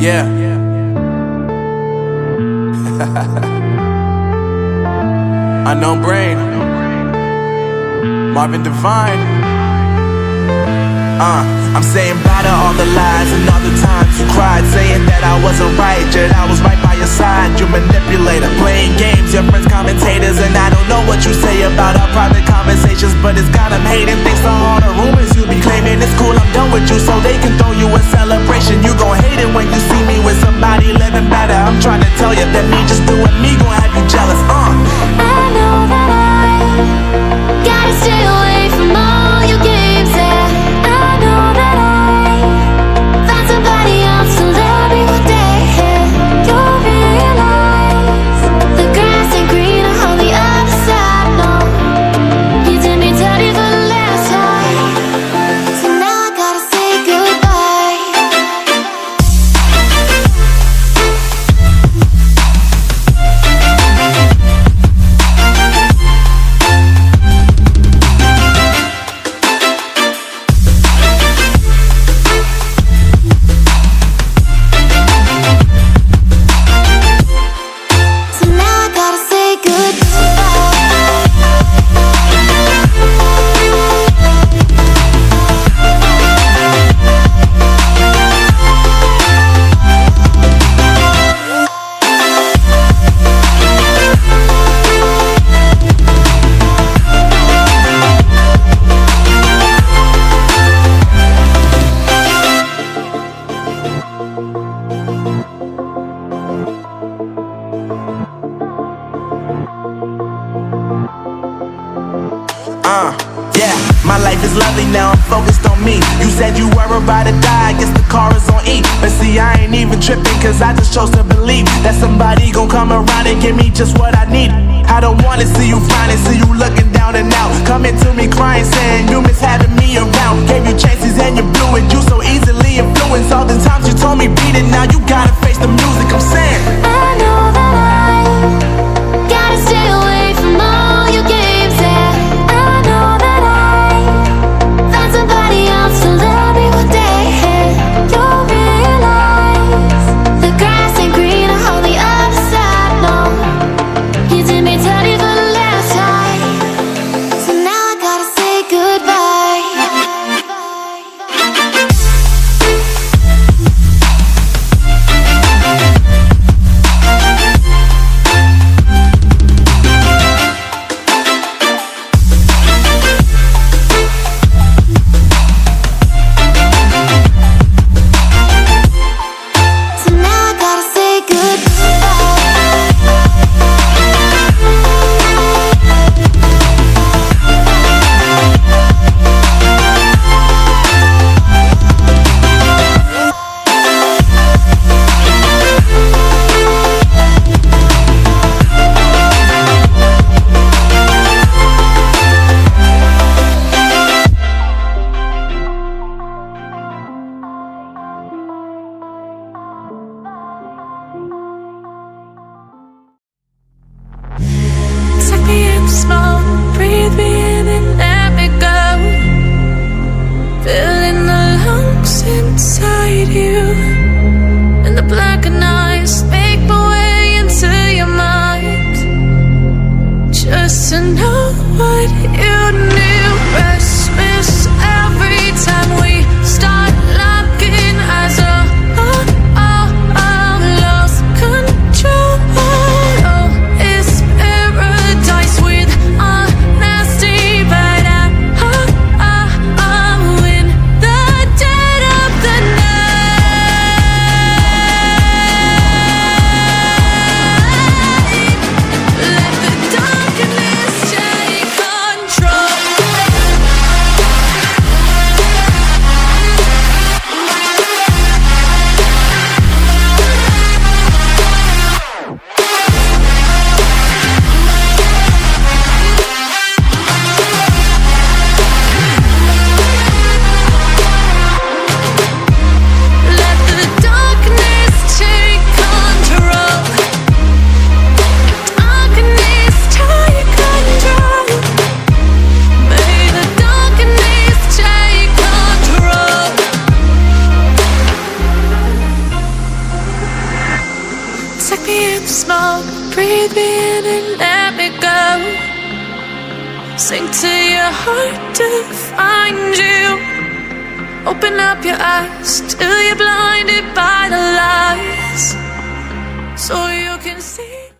Yeah. Unknown Brain, Marvin Devine. I'm saying bye to all the lies and all the times you cried, saying that I wasn't right, yet I was right by your side. You manipulator, playing games, your friends commentators, and I don't know what you say about our private conversations, but it's got them hating. Thanks to all the rumors you be claiming. It's cool, I'm done with you, so they can throw you a celebration. You gon' hate it when you see me with somebody living better. I'm trying to tell you that me just doing me gon' have you jealous. I know that I gotta stay away from all your games, yeah. I know that I found somebody else to love me one day, yeah. You'll realize the grass ain't greener on the other side, no. You did me dirty for the last time, so now I gotta say goodbye. So now I gotta say Yeah, my life is lovely now, I'm focused on me. You said you were about to die, I guess the car is on E. But see, I ain't even tripping, cause I just chose to believe that somebody gon' come around and give me just what I need. I don't wanna see you frowning, see you looking down and out, coming to me crying, saying you miss having me around. Gave you chances and you blew it, you so easily influenced. All the times you told me beat it, now you gotta face the music. I'm saying I know that I gotta stay away from all your games, yeah. I know that I found somebody else to love me one day, yeah. You'll realize the grass ain't greener on the other side, no. You did me dirty for the last time, so now I gotta say goodbye. keep small. Breathe me in and let me go. Sink to your heart to find you. Open up your eyes till you're blinded by the lies, so you can see.